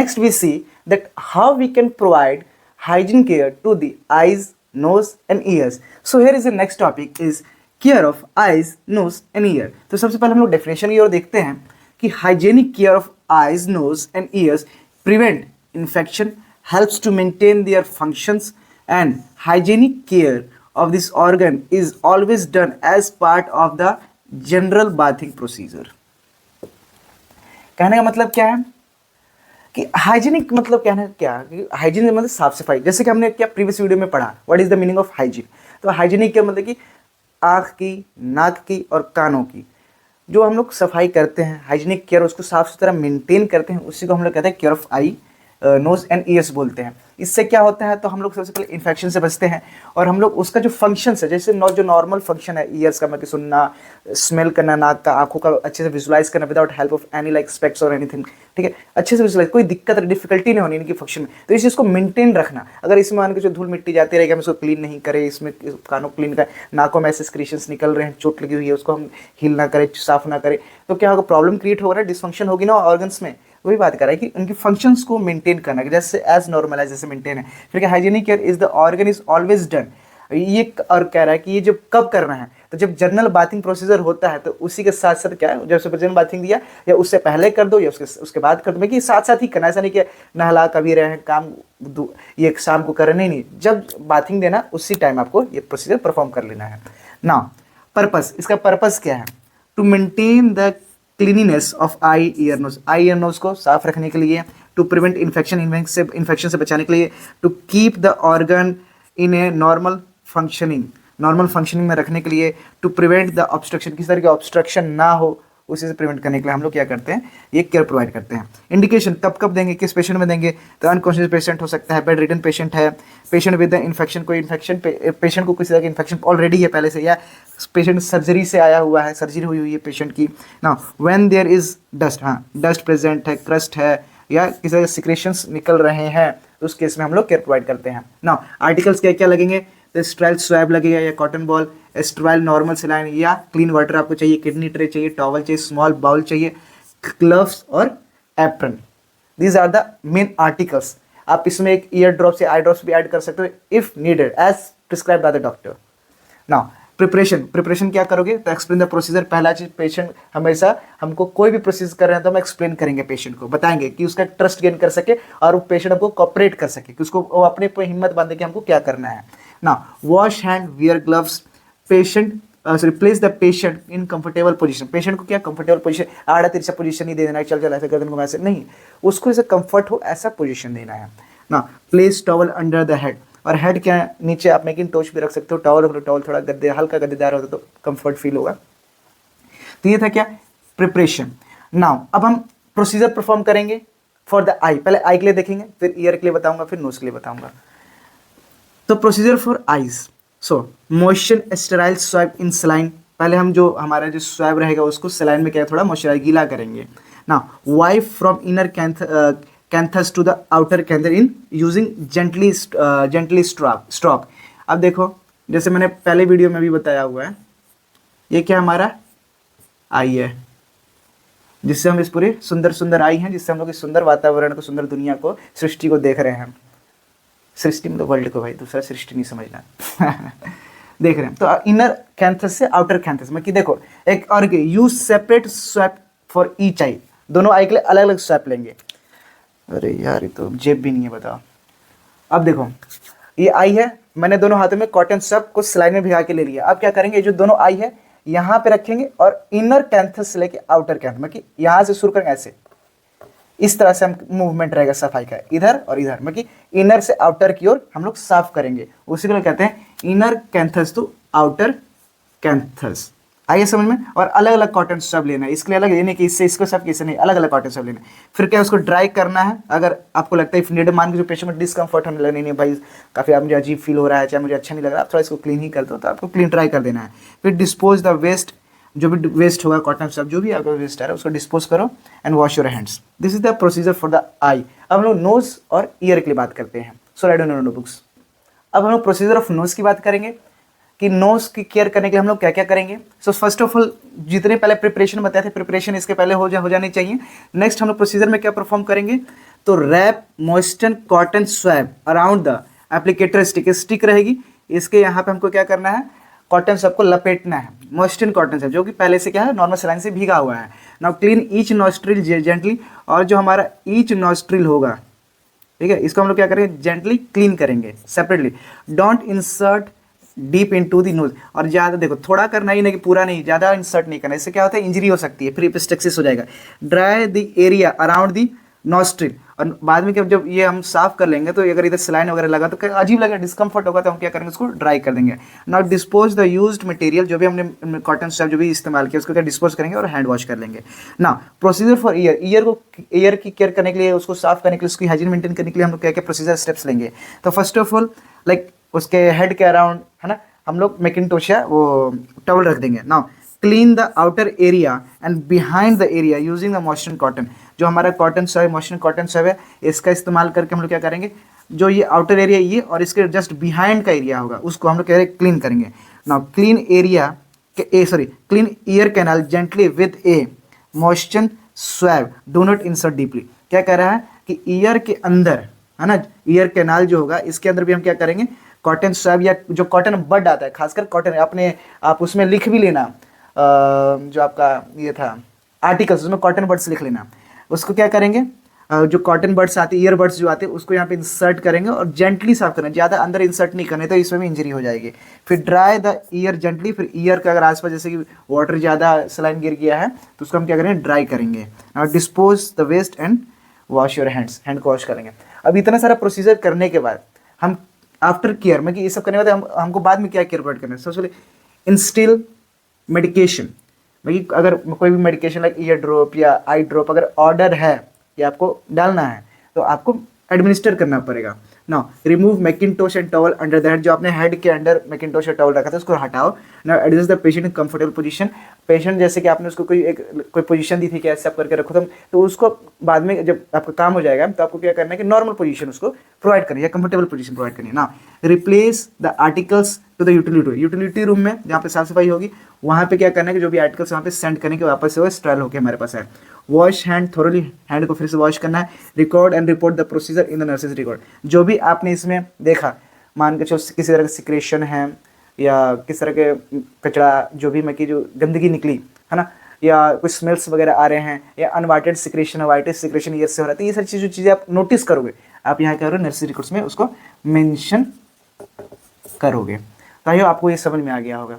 Next we see that how we can provide hygiene care to the eyes, nose and ears. So here is the next topic is care of eyes, nose and ear. तो सबसे पहले हम लोग definition की ओर देखते हैं कि hygienic care of eyes, nose and ears prevent infection, helps to maintain their functions, and hygienic care of this organ is always done as part of the general bathing procedure. कहने का मतलब क्या है कि हाइजीनिक मतलब कहना क्या कि हाइजीन मतलब साफ सफाई, जैसे कि हमने क्या प्रीवियस वीडियो में पढ़ा what is the meaning of hygiene. तो हाइजीनिक क्या मतलब कि आँख की, नाक की और कानों की जो हम लोग सफाई करते हैं, हाइजीनिक केयर उसको साफ सुथरा मेंटेन करते हैं, उसी को हम लोग कहते हैं care of eye, nose and ears बोलते हैं. इससे क्या होता है तो हम लोग सबसे पहले इन्फेक्शन से बचते हैं और हम लोग उसका जो फंक्शंस है, जैसे जो नॉर्मल फंक्शन है ईयर्स का मतलब सुनना, स्मेल करना, नाक का, आंखों का अच्छे से विजुलाइज करना without help of any like specs और एनीथिंग, ठीक है, अच्छे से विजुलाइज, कोई दिक्कत डिफिकल्टी नहीं होनी इनकी फंक्शन में. तो इस चीज़ को मेंटेन रखना. अगर इसमें मान के जो धूल मिट्टी जाती रहेगी हम इसको क्लीन नहीं करें, इसमें कानों को क्लीन करें, नाकों में ऐसे स्क्रीशंस निकल रहे हैं, चोट लगी हुई है, उसको हम हील ना करें, साफ ना करें, तो क्या होगा, प्रॉब्लम क्रिएट होगा ना, डिसफंक्शन होगी ना ऑर्गन्स में. वही बात कर रहा है कि उनकी फंक्शंस को मेंटेन करना, जैसे एज नॉर्मल है जैसे मेंटेन है. फिर क्या hygienic care is the organ is always done. ये और कह रहा है कि ये जब कब करना है तो जब जनरल बाथिंग प्रोसीजर होता है तो उसी के साथ साथ क्या है, जब जनरल बाथिंग दिया या उससे पहले कर दो या उसके बाद कर दो, कि साथ साथ ही करना. ऐसा नहीं कि नहला कभी रहे हैं काम ये शाम को करना, नहीं, जब बाथिंग देना उसी टाइम आपको ये प्रोसीजर परफॉर्म कर लेना है. ना पर्पस, इसका पर्पस क्या है, to maintain the cleanliness of eye, ear, nose. Eye ear nose को साफ रखने के लिए, टू प्रिवेंट इन्फेक्शन से बचाने के लिए, to keep the organ in a normal functioning में रखने के लिए, टू प्रिवेंट द ऑब्स्ट्रक्शन, किसी तरह की ऑब्स्ट्रक्शन ना हो उसी से प्रिवेंट करने के लिए हम लोग क्या करते हैं, ये केयर प्रोवाइड करते हैं. इंडिकेशन कब कब देंगे, किस पेशेंट में देंगे, तो अनकॉन्शियस पेशेंट हो सकता है, बेड रिडन पेशेंट है, पेशेंट विद द इन्फेक्शन, कोई इन्फेक्शन पेशेंट को किसी तरह की इन्फेक्शन ऑलरेडी है पहले से, या पेशेंट सर्जरी से आया हुआ है, सर्जरी हुई है पेशेंट की. ना व्हेन देयर इज डस्ट, हाँ डस्ट प्रेजेंट है, क्रस्ट है या किसी तरह के सिक्रेशंस निकल रहे हैं तो उस केस में हम लोग केयर प्रोवाइड करते हैं. ना आर्टिकल्स क्या क्या लगेंगे, तो स्टेराइल स्वैब लगेगा या cotton ball, sterile normal saline या क्लीन वाटर आपको चाहिए, किडनी ट्रे चाहिए, टॉवल चाहिए, स्मॉल बाउल चाहिए, ग्लव्स और apron. These are the main articles. आप इसमें एक ईयर ड्रॉप्स या आई ड्रॉप्स भी ऐड कर सकते हो if needed as prescribed by the doctor. Now preparation क्या करोगे, तो एक्सप्लेन द प्रोसीजर. पहला चीज, पेशेंट हमेशा हमको कोई भी प्रोसीजर कर रहे हैं तो हम एक्सप्लेन करेंगे, पेशेंट को बताएंगे कि उसका ट्रस्ट गेन कर सके और वो पेशेंट हमको कॉपरेट कर सके, कि उसको वो अपने पे हिम्मत बांधे कि हमको क्या करना है. ना wash hand, wear gloves, patient place the patient in comfortable position. Patient को क्या कंफर्टेबल पोजीशन, आड़ा तिरछा पोजीशन नहीं देना है, चल चल ऐसे गर्दन को ऐसे नहीं, उसको ऐसे कंफर्ट हो ऐसा पोजीशन देना है. ना place towel under the head, और हेड क्या है नीचे आप मेकिंग टोच भी रख सकते हो. टॉवल थोड़ा हल्का गद्देदार होता तो कंफर्ट फील होगा. तो ये था क्या, प्रिपरेशन. नाउ अब हम प्रोसीजर परफॉर्म करेंगे फॉर द आई. पहले आई के लिए देखेंगे, फिर ईयर के लिए बताऊंगा, फिर नोज के लिए बताऊंगा. तो procedure for eyes, so moisture sterile swab in saline. पहले हम जो हमारा जो स्वैब रहेगा उसको सलाइन में क्या थोड़ा मॉइस्चराइज गीला करेंगे. ना wipe from inner canthus to the outer canthus in using gently stroke. अब देखो जैसे मैंने पहले वीडियो में भी बताया हुआ है, ये क्या हमारा आई है, जिससे हम इस पूरे सुंदर आई हैं, जिससे हम लोग इस सुंदर वातावरण को, सुंदर दुनिया को, सृष्टि को देख रहे हैं. सृष्टि मतलब वर्ल्ड को भाई, दूसरा सृष्टि नहीं समझना. देख रहे हैं तो इनर कैंथस से आउटर कैंथस में, कि देखो एक और use separate swab for each eye. दोनों आई के लिए अलग अलग स्वैप लेंगे. अरे यार ये तो जेब भी नहीं है, बताओ. अब देखो ये आई है, मैंने दोनों हाथों में कॉटन स्वैप को सलाइन में भिगा के ले लिया. अब क्या करेंगे, जो दोनों आई है यहाँ पे रखेंगे और इनर कैंथस से लेके आउटर कैंथस में, कि यहाँ से शुरू करेंगे ऐसे, इस तरह से हम मूवमेंट रहेगा सफाई का, इधर और इधर, मतलब कि इनर से आउटर की ओर हम लोग साफ करेंगे. उसी को कहते हैं inner canthus to outer canthus. आइए समझ में. और अलग अलग कॉटन स्वैब लेना है, इसके लिए अलग लेने की, इससे इसको सब किसी नहीं, अलग अलग कॉटन स्वैब लेना है. फिर क्या उसको ड्राई करना है. अगर आपको लगता है नीड, मान के जो पेशेंट में डिस्कम्फर्ट होने लगे, नहीं भाई काफ़ी आप मुझे अजीब फील हो रहा है, चाहे मुझे अच्छा नहीं लग रहा, आप थोड़ा इसको क्लीन ही कर दो, तो आपको क्लीन ड्राई कर देना है. फिर डिस्पोज द वेस्ट, जो भी वेस्ट होगा कॉटन स्वैब, जो भी आपका वेस्ट है उसको डिस्पोज करो and wash your hands. This is the procedure for the eye. अब हम लोग नोज और ईयर के लिए बात करते हैं. सो राइट ऑन योर बुक्स. अब हम लोग प्रोसीजर ऑफ नोज की बात करेंगे कि नोज की केयर करने के लिए हम लोग क्या क्या करेंगे. सो फर्स्ट ऑफ ऑल जितने पहले प्रिपरेशन बताए थे, प्रिपरेशन इसके पहले हो जानी चाहिए. नेक्स्ट हम लोग प्रोसीजर में क्या परफॉर्म करेंगे, तो wrap moisten cotton swab around the applicator stick, stick रहेगी इसके यहाँ पे हमको क्या करना है, कॉटन स्वैब को लपेटना है मॉइस्चन कॉटन स्वैब, जो कि पहले से क्या है नॉर्मल सलाइन से भीगा हुआ है। Now clean each nostril gently, और जो हमारा ईच नॉस्ट्रिल होगा, ठीक है, इसको हम लोग क्या करेंगे, जेंटली क्लीन करेंगे separately. Don't insert deep into the nose, और ज़्यादा देखो थोड़ा करना ही नहीं कि पूरा नहीं, ज़्यादा इंसर्ट नहीं करना, इससे क्या होता है इंजरी हो सकती है, फिर एपिस्टेक्सिस हो जाएगा। Dry the area around the nostril, और बाद में जब ये हम साफ कर लेंगे तो अगर इधर सलाइन वगैरह लगा तो अजीब लगेगा, डिस्कम्फर्ट होगा, तो हम क्या करेंगे उसको ड्राई कर देंगे। Not dispose the used material, जो भी हमने कॉटन स्वैब जो भी इस्तेमाल किया उसको क्या डिस्पोज करेंगे और हैंड वॉश कर लेंगे। ना प्रोसीजर फॉर ईयर, ईयर की केयर करने के लिए, उसको साफ करने के लिए, उसकी हाइजीन मेंटेन करने के लिए हम लोग क्या क्या प्रोसीजर स्टेप्स लेंगे। तो फर्स्ट ऑफ ऑल लाइक उसके हेड के अराउंड है ना, हम लोग मैकिंटोश वो टॉवल रख देंगे। Now clean the outer area and behind the area using the moisture cotton, जो हमारा cotton swab moisture cotton swab है इसका इस्तेमाल करके हम लोग क्या करेंगे, जो ये आउटर एरिया ये और इसके जस्ट बिहाइंड का एरिया होगा उसको हम लोग कह रहे हैं क्लीन करेंगे। Now clean area clean ear canal gently with A moisture swab, do not insert deeply. क्या कह रहा है कि ईयर के अंदर है ना, ईयर कैनाल जो होगा इसके अंदर भी हम क्या करेंगे, कॉटन स्वैब या जो कॉटन बड आता है, खासकर कॉटन अपने आप उसमें लिख भी लेना, जो आपका ये था आर्टिकल्स उसमें कॉटन बर्ड्स लिख लेना, उसको क्या करेंगे, जो कॉटन बर्ड्स आते हैं, ईयर बर्ड्स जो आते हैं उसको यहाँ पे इंसर्ट करेंगे और जेंटली साफ करना, ज़्यादा अंदर इंसर्ट नहीं करने, तो इसमें भी इंजरी हो जाएगी। फिर ड्राई द ईयर जेंटली, फिर ईयर का अगर आसपास जैसे कि वाटर ज़्यादा सलाइन गिर गया है तो उसको हम क्या करेंगे, ड्राई करेंगे। और dispose the waste and wash your hands, hand को वॉश करेंगे। अब इतना सारा प्रोसीजर करने के बाद हम आफ्टर केयर में कि ये सब करने के बाद हमको बाद में क्या केयर प्रोवाइड करना है, सबसे पहले इंस्टिल मेडिकेशन, भाई अगर कोई भी मेडिकेशन लाइक ईयर ड्रॉप या आई ड्रॉप अगर ऑर्डर है या आपको डालना है तो आपको एडमिनिस्टर करना पड़ेगा। Now remove Macintosh and towel under the head, जो आपने हेड के अंडर मैकिंटोश और टॉवल रखा था उसको हटाओ। Now adjust the patient in comfortable position, patient जैसे कि आपने उसको कोई पोजीशन दी थी कि ऐसे आप करके रखो, तो उसको बाद में जब आपका काम हो जाएगा तो आपको क्या करना है कि नॉर्मल पोजीशन उसको प्रोवाइड करनी है, कंफर्टेबल पोजीशन प्रोवाइड करनी है। ना replace the articles to the utility room में जहाँ पे साफ सफाई होगी वहाँ पे क्या करना है कि जो भी आर्टिकल्स वहाँ पे सेंड करने के वापस से वो स्ट्रल होकर हमारे पास है। वॉश हैंड थोरली, हैंड को फिर से वॉश करना है। Record and report the procedure in the nurses record, जो भी आपने इसमें देखा, मान के चलो किसी तरह का सिक्रेशन है या किस तरह के कचरा जो भी मैं की जो गंदगी निकली है ना, या कुछ स्मेल्स वगैरह आ रहे हैं या अनवांटेड सिक्रेशन है, वाइटेड सिक्रेशन ईयर से हो रहा है, तो ये सारी जो चीज़ें आप नोटिस करोगे आप यहाँ क्या करोगे, नर्सरी रिकॉर्ड्स में उसको मेंशन करोगे। तो आपको ये समझ में आ गया होगा।